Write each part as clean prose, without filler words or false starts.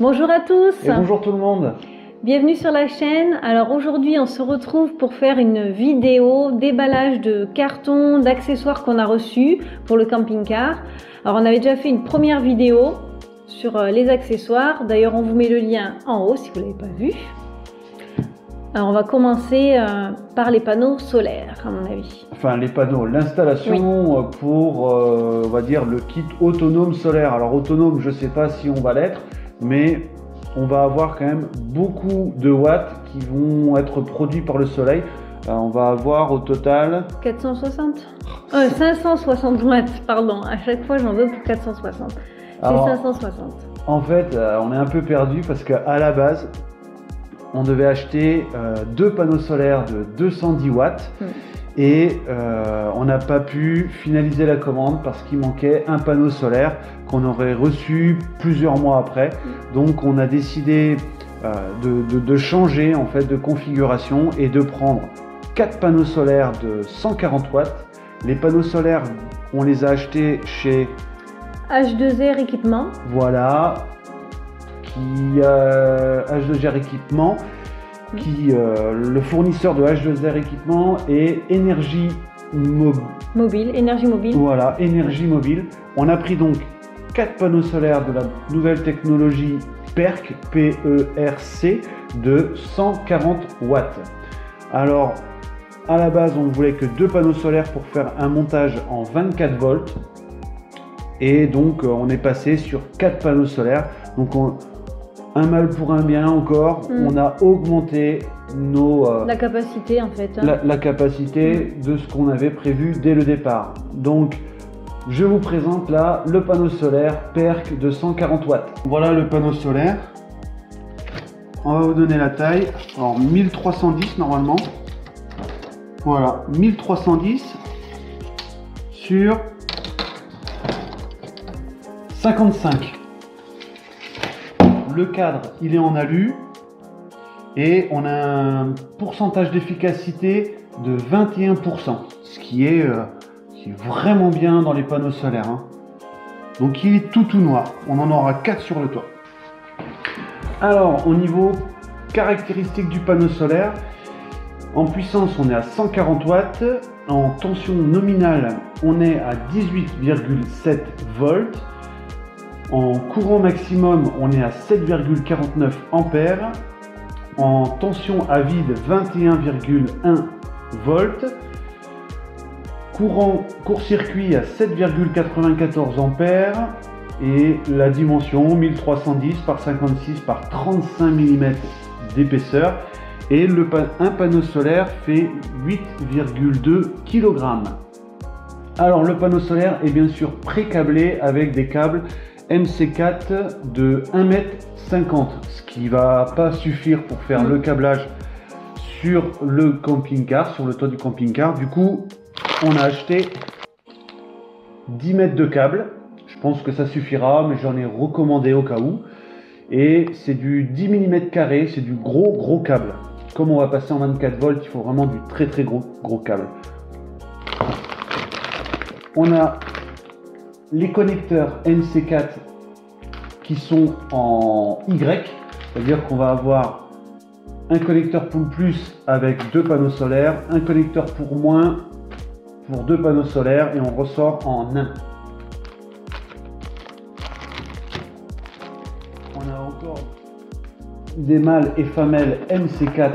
Bonjour à tous. Et bonjour tout le monde. Bienvenue sur la chaîne. Alors aujourd'hui on se retrouve pour faire une vidéo déballage de cartons, d'accessoires qu'on a reçus pour le camping-car. Alors on avait déjà fait une première vidéo sur les accessoires. D'ailleurs on vous met le lien en haut si vous ne l'avez pas vu. Alors on va commencer par les panneaux solaires à mon avis. Enfin les panneaux, l'installation pour on va dire le kit autonome solaire. Alors autonome je ne sais pas si on va l'être, mais on va avoir quand même beaucoup de watts qui vont être produits par le soleil. On va avoir au total 460 560 watts, pardon. À chaque fois j'en veux pour 460. C'est 560. En fait, on est un peu perdu parce qu'à la base, on devait acheter deux panneaux solaires de 210 watts et on n'a pas pu finaliser la commande parce qu'il manquait un panneau solaire qu'on aurait reçu plusieurs mois après. Donc on a décidé de changer en fait de configuration et de prendre 4 panneaux solaires de 140 watts. Les panneaux solaires, on les a achetés chez H2R Équipement. Voilà. H2R Équipement, le fournisseur de H2R Équipement est Énergie Mobile. Voilà, Énergie Mobile. On a pris donc 4 panneaux solaires de la nouvelle technologie PERC, P-E-R-C, de 140 watts. Alors, à la base, on ne voulait que 2 panneaux solaires pour faire un montage en 24 volts. Et donc, on est passé sur 4 panneaux solaires. Donc, un mal pour un bien encore, on a augmenté la capacité en fait. La capacité de ce qu'on avait prévu dès le départ. Donc, je vous présente là le panneau solaire PERC de 140 watts. Voilà le panneau solaire. On va vous donner la taille. Alors, 1310 normalement. Voilà, 1310 sur 55. Le cadre, il est en alu et on a un pourcentage d'efficacité de 21%, ce qui est vraiment bien dans les panneaux solaires. Donc il est tout noir, on en aura 4 sur le toit. Alors au niveau caractéristique du panneau solaire, en puissance on est à 140 watts, en tension nominale on est à 18,7 volts. En courant maximum, on est à 7,49 ampères. En tension à vide, 21,1 volts. Court-circuit à 7,94 ampères. Et la dimension, 1310 par 56 par 35 mm d'épaisseur. Et un panneau solaire fait 8,2 kg. Alors le panneau solaire est bien sûr pré-câblé avec des câbles MC4 de 1,50 m, ce qui va pas suffire pour faire le câblage sur le camping-car, sur le toit du camping-car. Du coup, on a acheté 10 mètres de câble. Je pense que ça suffira, mais j'en ai recommandé au cas où. Et c'est du 10 mm carré, c'est du gros câble. Comme on va passer en 24 volts, il faut vraiment du très gros câble. On a les connecteurs MC4 qui sont en Y, c'est-à-dire qu'on va avoir un connecteur pour le plus avec 2 panneaux solaires, un connecteur pour moins pour 2 panneaux solaires et on ressort en 1. On a encore des mâles et femelles MC4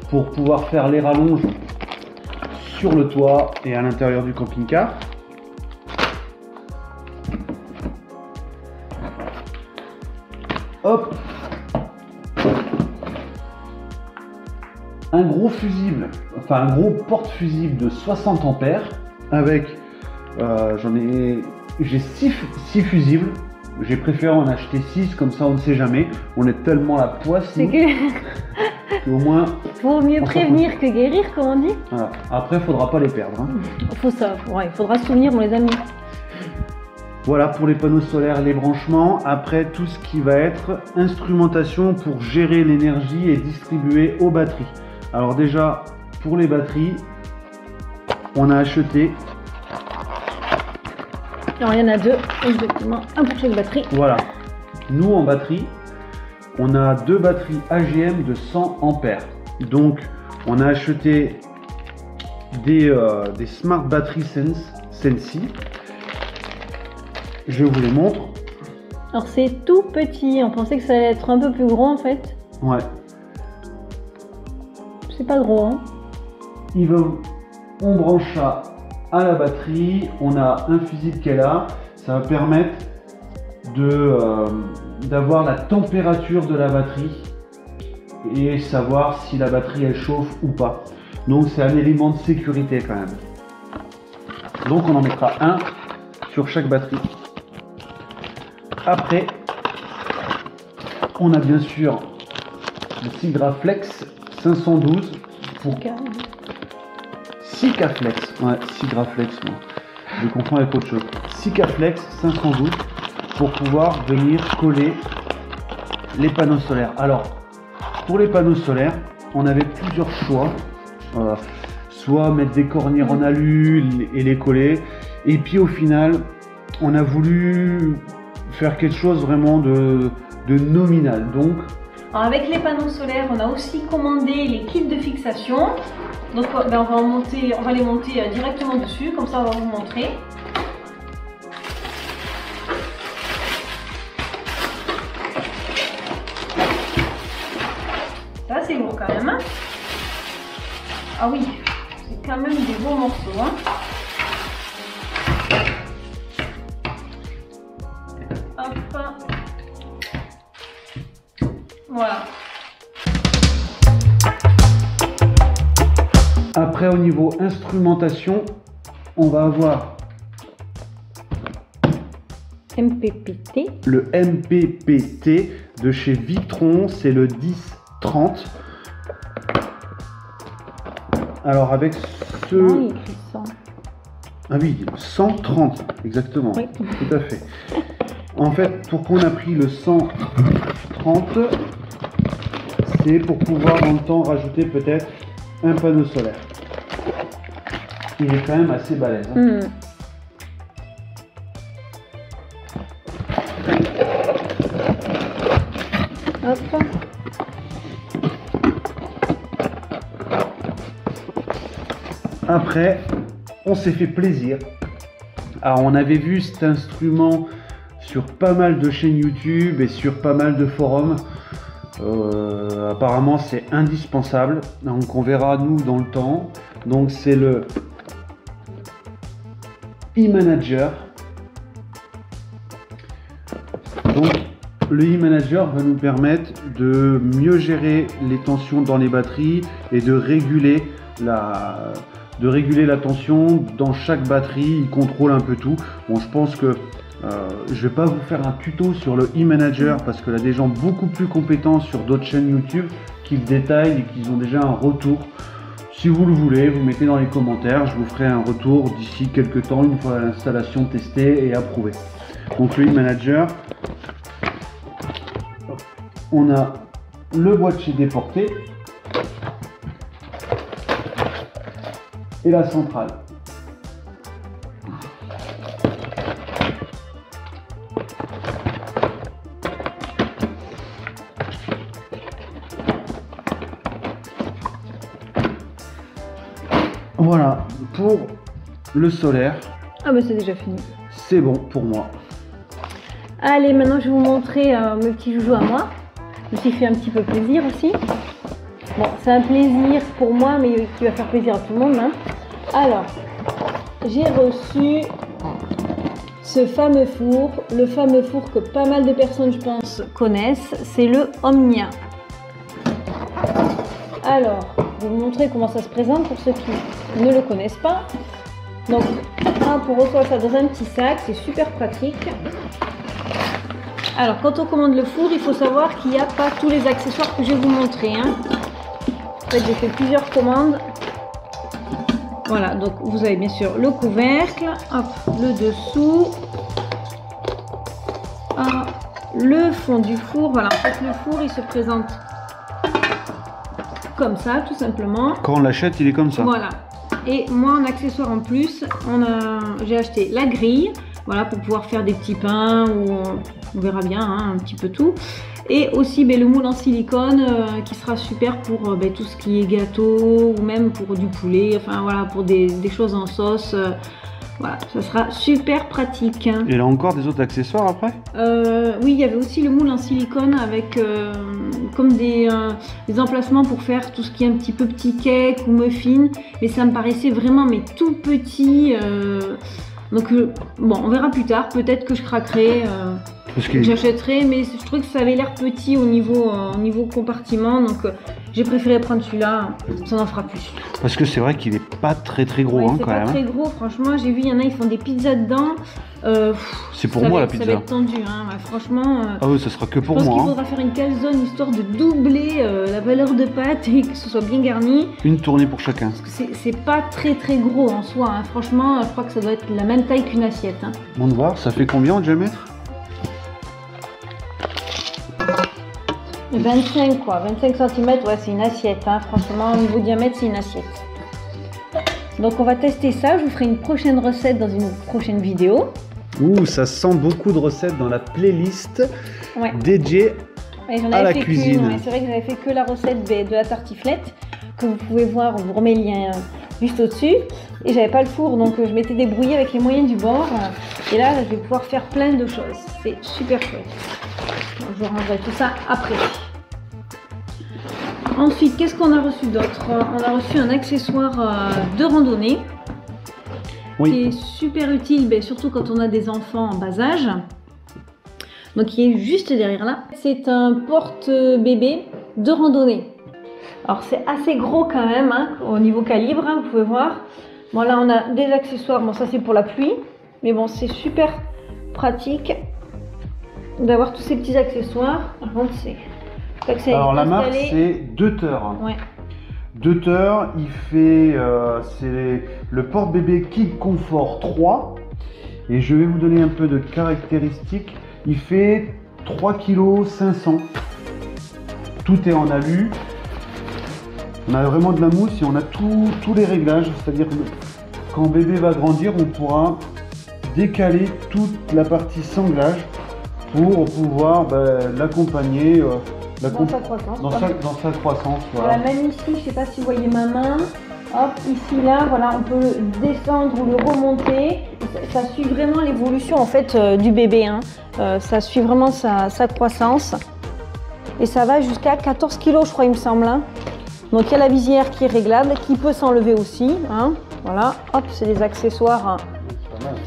pour pouvoir faire les rallonges sur le toit et à l'intérieur du camping-car. Hop, un gros fusible, enfin un gros porte-fusible de 60 ampères avec, j'ai 6 fusibles. J'ai préféré en acheter 6, comme ça on ne sait jamais. On est tellement la poisse. C'est que au moins. Vaut mieux prévenir que guérir, comme on dit. Voilà. Après, il ne faudra pas les perdre. Il faudra se souvenir, on les a mis. Voilà pour les panneaux solaires, les branchements. Après, tout ce qui va être instrumentation pour gérer l'énergie et distribuer aux batteries. Alors déjà, pour les batteries, on a acheté... Alors il y en a 2, exactement, un pour chaque batterie. Voilà. Nous, en batterie, on a deux batteries AGM de 100 ampères. Donc, on a acheté des Smart Battery Sensi. Je vous les montre. Alors c'est tout petit, on pensait que ça allait être un peu plus gros en fait. Ouais. C'est pas gros, hein. On branche ça à la batterie, on a un fusible qui est là, ça va permettre d'avoir la température de la batterie et savoir si la batterie elle chauffe ou pas. Donc c'est un élément de sécurité quand même. Donc on en mettra un sur chaque batterie. Après, on a bien sûr le Sigraflex 512 pour Sikaflex. Ouais, Sigraflex, moi. Je confonds avec autre chose. Sikaflex 512 pour pouvoir venir coller les panneaux solaires. Alors, pour les panneaux solaires, on avait plusieurs choix. Soit mettre des cornières en alu et les coller. Et puis au final, on a voulu faire quelque chose vraiment de nominal. Donc, alors avec les panneaux solaires, on a aussi commandé les kits de fixation. Donc ben, on va les monter directement dessus, comme ça on va vous montrer. Ça c'est lourd quand même. Hein. Ah oui, c'est quand même des beaux morceaux. Hein. Hop. Voilà. Après, au niveau instrumentation, on va avoir MPPT. le MPPT de chez Victron, c'est le 1030. Alors avec ce... Non, il est écrit 100. Ah oui, 130, exactement. Oui. Tout à fait. En fait, pourquoi on a pris le 130, c'est pour pouvoir dans le temps rajouter peut-être un panneau solaire. Il est quand même assez balèze. Hein. Hop. Après, on s'est fait plaisir. Alors, on avait vu cet instrument sur pas mal de chaînes YouTube et sur pas mal de forums. Apparemment, c'est indispensable. Donc, on verra nous dans le temps. Donc, c'est le e-manager. Donc, le e-manager va nous permettre de mieux gérer les tensions dans les batteries et de réguler la tension dans chaque batterie. Il contrôle un peu tout. Bon, je pense que je vais pas vous faire un tuto sur le e-manager parce que là des gens beaucoup plus compétents sur d'autres chaînes YouTube qui le détaillent et qui ont déjà un retour. Si vous le voulez, vous mettez dans les commentaires, je vous ferai un retour d'ici quelques temps, une fois l'installation testée et approuvée. Donc le e-manager, on a le boîtier déporté et la centrale. Voilà, pour le solaire. Ah bah c'est déjà fini. C'est bon pour moi. Allez, maintenant je vais vous montrer mes petits joujoux à moi. Je me suis fait un petit peu plaisir aussi. Bon, c'est un plaisir pour moi, mais qui va faire plaisir à tout le monde. Hein. Alors, j'ai reçu ce fameux four, le fameux four que pas mal de personnes, je pense, connaissent. C'est le Omnia. Alors, je vais vous montrer comment ça se présente pour ceux qui ne le connaissent pas. Donc, on reçoit ça dans un petit sac, c'est super pratique. Alors, quand on commande le four, il faut savoir qu'il n'y a pas tous les accessoires que je vais vous montrer. Hein. En fait, j'ai fait plusieurs commandes. Voilà, donc vous avez bien sûr le couvercle, hop, le dessous, le fond du four. Voilà, en fait, le four, il se présente comme ça, tout simplement. Quand on l'achète, il est comme ça. Voilà. Et moi, en accessoire en plus, j'ai acheté la grille, voilà, pour pouvoir faire des petits pains ou on verra bien, hein, un petit peu tout. Et aussi le moule en silicone qui sera super pour tout ce qui est gâteau ou même pour du poulet, enfin voilà, pour des choses en sauce. Voilà, ça sera super pratique. Et il y a encore des autres accessoires après? Oui, il y avait aussi le moule en silicone avec comme des emplacements pour faire tout ce qui est un petit peu petit cake ou muffin. Mais ça me paraissait vraiment tout petit. Donc bon, on verra plus tard. Peut-être que je craquerai, que j'achèterai. Mais je trouvais que ça avait l'air petit au niveau compartiment. Donc j'ai préféré prendre celui-là. Ça en fera plus. Parce que c'est vrai qu'il est pas très gros, ouais, hein, quand même. C'est pas très gros, franchement. J'ai vu, il y en a, ils font des pizzas dedans. C'est pour moi la pizza. Ça va être tendu, hein. Ouais, franchement. Ah oui, ça sera que pour moi. Je pense qu'il faudra faire une calzone histoire de doubler la valeur de pâte et que ce soit bien garni. Une tournée pour chacun. C'est pas très gros en soi, hein. Franchement, je crois que ça doit être la même taille qu'une assiette. Hein. On va voir, ça fait combien en diamètre? 25 quoi, 25 cm, ouais, c'est une assiette. Hein. Franchement, au niveau diamètre, c'est une assiette. Donc on va tester ça, je vous ferai une prochaine recette dans une prochaine vidéo. Ouh, ça sent beaucoup de recettes dans la playlist dédiée à la cuisine. Ouais, c'est vrai que j'avais fait que la recette de la tartiflette, que vous pouvez voir, on vous remet le lien juste au-dessus. Et j'avais pas le four, donc je m'étais débrouillée avec les moyens du bord. Et là, je vais pouvoir faire plein de choses. C'est super chouette. Donc, je rangerai tout ça après. Ensuite, qu'est-ce qu'on a reçu d'autre? On a reçu un accessoire de randonnée qui est super utile, surtout quand on a des enfants en bas âge. Donc, qui est juste derrière là. C'est un porte-bébé de randonnée. Alors, c'est assez gros quand même, hein, au niveau calibre, hein, vous pouvez voir. Bon, là, on a des accessoires. Bon, ça, c'est pour la pluie. Mais bon, c'est super pratique d'avoir tous ces petits accessoires. Par contre, c'est... Alors la marque c'est Deuter. Ouais. Deuter, il fait c'est le porte-bébé Kid Comfort 3 et je vais vous donner un peu de caractéristiques. Il fait 3,5 kg. Tout est en alu. On a vraiment de la mousse et on a tous les réglages, c'est-à-dire que quand bébé va grandir, on pourra décaler toute la partie sanglage pour pouvoir l'accompagner. Dans sa croissance. Dans sa croissance, voilà. Même ici, je ne sais pas si vous voyez ma main. Hop, ici, là, voilà, on peut le descendre ou le remonter. Ça suit vraiment l'évolution en fait du bébé. Hein. Ça suit vraiment sa croissance. Et ça va jusqu'à 14 kg, je crois, il me semble. Hein. Donc il y a la visière qui est réglable, qui peut s'enlever aussi. Hein. Voilà, hop, c'est des accessoires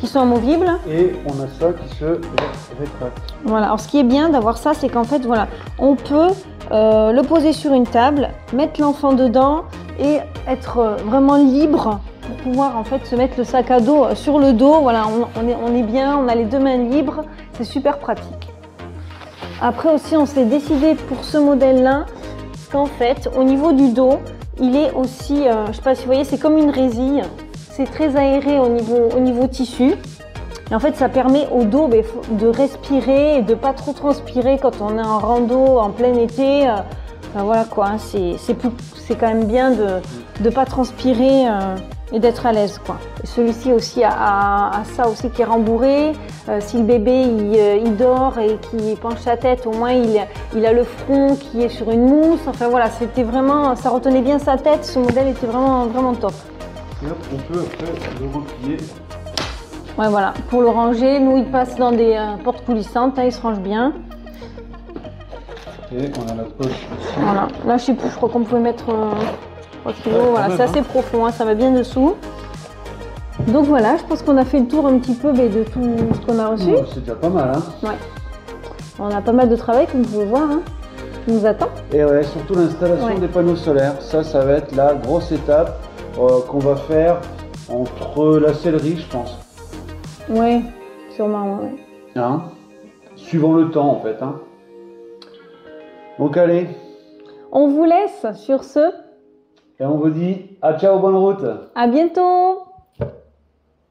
qui sont amovibles. Et on a ça qui se rétracte. Voilà, alors ce qui est bien d'avoir ça, c'est qu'en fait, voilà, on peut le poser sur une table, mettre l'enfant dedans et être vraiment libre pour pouvoir en fait se mettre le sac à dos sur le dos. Voilà, on est bien, on a les deux mains libres, c'est super pratique. Après aussi, on s'est décidé pour ce modèle-là qu'en fait, au niveau du dos, il est aussi, je sais pas si vous voyez, c'est comme une résille. C'est très aéré au niveau tissu. Et en fait, ça permet au dos de respirer et de pas trop transpirer quand on est en rando en plein été. Enfin, voilà quoi, hein, c'est quand même bien de pas transpirer et d'être à l'aise quoi. Celui-ci aussi a ça aussi qui est rembourré. Si le bébé il dort et qu'il penche sa tête, au moins il a le front qui est sur une mousse. Enfin voilà, c'était vraiment, ça retenait bien sa tête. Ce modèle était vraiment top. Et hop, on peut après le replier. Ouais voilà, pour le ranger, nous il passe dans des portes coulissantes, hein, il se range bien. Et on a la poche ici. Voilà, là je sais plus, je crois qu'on pouvait mettre 3 kg, voilà, c'est assez profond, hein, ça va bien dessous. Donc voilà, je pense qu'on a fait le tour un petit peu de tout ce qu'on a reçu. C'est déjà pas mal, hein. Ouais. On a pas mal de travail, comme vous pouvez voir, hein, qui nous attend. Et ouais, surtout l'installation des panneaux solaires, ça va être la grosse étape qu'on va faire entre la sellerie, je pense. Ouais, sûrement, ouais. Hein, suivant le temps, en fait. Hein. Donc, allez. On vous laisse sur ce. Et on vous dit à ciao, bonne route. À bientôt.